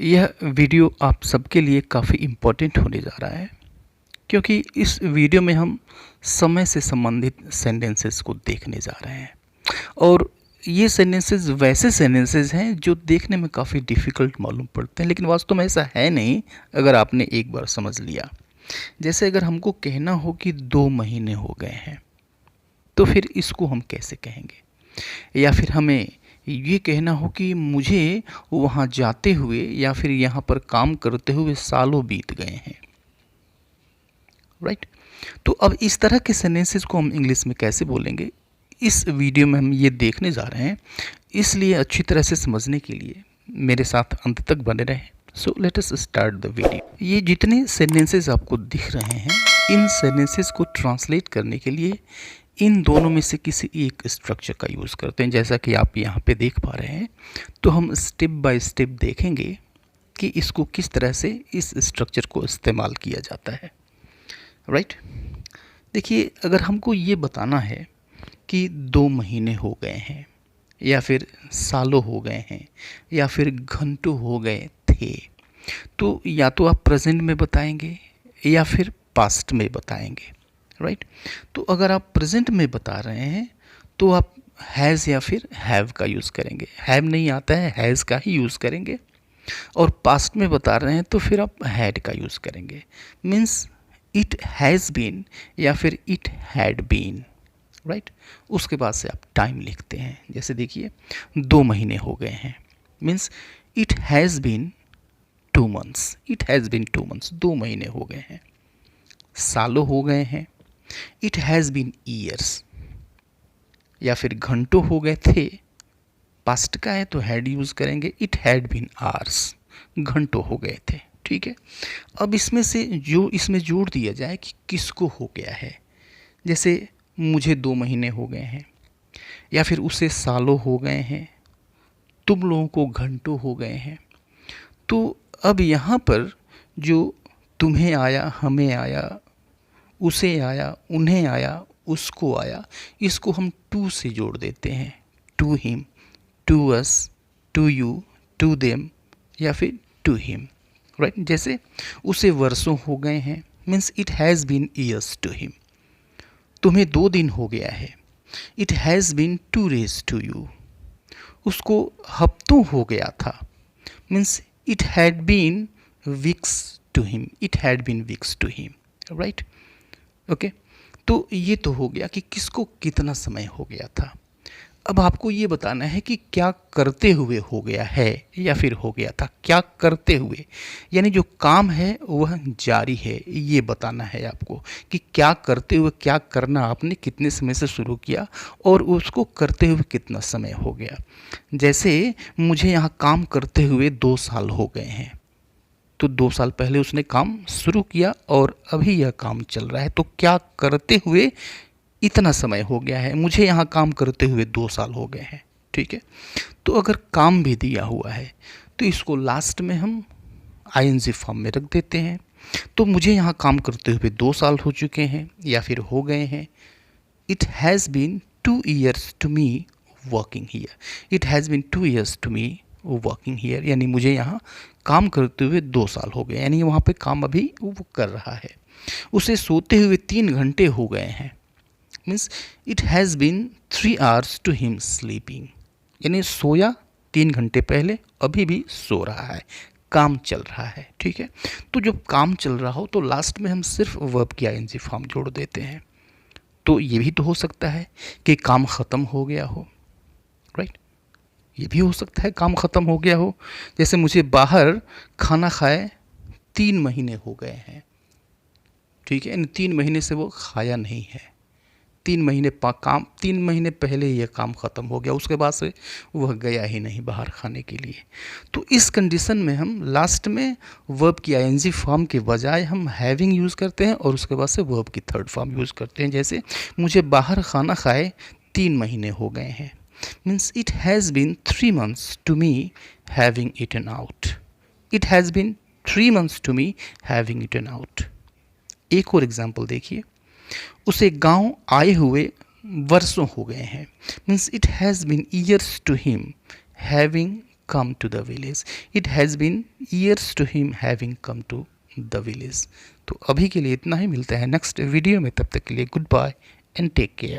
यह वीडियो आप सबके लिए काफ़ी इम्पोर्टेंट होने जा रहा है, क्योंकि इस वीडियो में हम समय से संबंधित सेंटेंसेस को देखने जा रहे हैं। और ये सेंटेंसेस वैसे सेंटेंसेस हैं जो देखने में काफ़ी डिफ़िकल्ट मालूम पड़ते हैं, लेकिन वास्तव में ऐसा है नहीं अगर आपने एक बार समझ लिया। जैसे अगर हमको कहना हो कि 2 महीने हो गए हैं, तो फिर इसको हम कैसे कहेंगे? या फिर हमें ये कहना हो कि मुझे वहाँ जाते हुए या फिर यहाँ पर काम करते हुए सालों बीत गए हैं, राइट? तो अब इस तरह के सेंटेंसेस को हम इंग्लिश में कैसे बोलेंगे, इस वीडियो में हम ये देखने जा रहे हैं। इसलिए अच्छी तरह से समझने के लिए मेरे साथ अंत तक बने रहें। So let us start the video. ये जितने सेंटेंसेस आपको दिख रहे हैं, इन सेंटेंसेस को ट्रांसलेट करने के लिए इन दोनों में से किसी एक स्ट्रक्चर का यूज़ करते हैं। जैसा कि आप यहाँ पे देख पा रहे हैं, तो हम स्टेप बाय स्टेप देखेंगे कि इसको किस तरह से इस स्ट्रक्चर को इस्तेमाल किया जाता है, राइट? देखिए, अगर हमको ये बताना है कि 2 महीने हो गए हैं, या फिर सालों हो गए हैं, या फिर घंटों हो गए थे, तो या तो आप प्रेजेंट में बताएंगे या फिर पास्ट में बताएंगे, राइट? तो अगर आप प्रेजेंट में बता रहे हैं तो आप हैज़ या फिर हैव का यूज़ करेंगे। हैव नहीं आता है, हैज़ का ही यूज़ करेंगे। और पास्ट में बता रहे हैं तो फिर आप हैड का यूज़ करेंगे। मीन्स इट हैज़ बीन या फिर इट हैड बीन, राइट? उसके बाद से आप टाइम लिखते हैं। जैसे देखिए, 2 महीने हो गए हैं, means it has been 2 months. It has been 2 months, 2 महीने हो गए हैं। सालों हो गए हैं, इट हैज़ बीन ईयर्स। या फिर घंटों हो गए थे, पास्ट का है तो हैड यूज़ करेंगे, इट हैड बीन आवर्स। घंटों हो गए थे, ठीक है? अब इसमें से जो इसमें जोड़ दिया जाए कि किसको हो गया है। जैसे मुझे 2 महीने हो गए हैं, या फिर उसे सालों हो गए हैं, तुम लोगों को घंटों हो गए हैं। तो अब यहाँ पर जो तुम्हें आया, हमें आया, उसे आया, उन्हें आया, उसको आया, इसको हम टू से जोड़ देते हैं। To him, to us, to you, to them, या फिर टू हिम, राइट? जैसे उसे वर्षों हो गए हैं, means it has been years to him. तुम्हें 2 दिन हो गया है, it has been 2 days to you. उसको हफ्तों हो गया था, means it had been weeks to him. It had been weeks to him, right? Okay, तो ये तो हो गया कि किसको कितना समय हो गया था। अब आपको ये बताना है कि क्या करते हुए हो गया है या फिर हो गया था। क्या करते हुए यानी जो काम है वह जारी है, ये बताना है आपको कि क्या करते हुए, क्या करना आपने कितने समय से शुरू किया और उसको करते हुए कितना समय हो गया। जैसे मुझे यहाँ काम करते हुए 2 साल हो गए हैं, तो 2 साल पहले उसने काम शुरू किया और अभी यह काम चल रहा है, तो क्या करते हुए इतना समय हो गया है। मुझे यहाँ काम करते हुए 2 साल हो गए हैं, ठीक है? तो अगर काम भी दिया हुआ है तो इसको लास्ट में हम आईएनजी फॉर्म में रख देते हैं। तो मुझे यहाँ काम करते हुए 2 साल हो चुके हैं या फिर हो गए हैं। It has been 2 years to me working here. It has been 2 years to me working here, यानी मुझे यहाँ काम करते हुए 2 साल हो गए, यानी वहाँ पे काम अभी वो कर रहा है। उसे सोते हुए 3 घंटे हो गए हैं, means it has been 3 hours to him sleeping, यानी सोया 3 घंटे पहले, अभी भी सो रहा है, काम चल रहा है, ठीक है? तो जब काम चल रहा हो तो लास्ट में हम सिर्फ वर्ब की आईएनजी फॉर्म जोड़ देते हैं। तो ये भी तो हो सकता है कि काम ख़त्म हो गया हो, राइट? ये भी हो सकता है काम ख़त्म हो गया हो। जैसे मुझे बाहर खाना खाए 3 महीने हो गए हैं, ठीक है? 3 महीने से वो खाया नहीं है। 3 महीने पहले ये काम ख़त्म हो गया, उसके बाद से वह गया ही नहीं बाहर खाने के लिए। तो इस कंडीशन में हम लास्ट में वर्ब की आईएनजी फॉर्म के बजाय हम हैविंग यूज़ करते हैं और उसके बाद से वर्ब की थर्ड फॉर्म यूज़ करते हैं। जैसे मुझे बाहर खाना खाए 3 महीने हो गए हैं, means it has been 3 months to me having eaten out. It has been 3 months to me having eaten out. एक और एग्जाम्पल देखिए, उसे गांव आए हुए वर्षों हो गए हैं, means it has been years to him having come to the village. It has been years to him having come to the village. तो अभी के लिए इतना ही, मिलते हैं नेक्स्ट वीडियो में, तब तक के लिए goodbye and take care.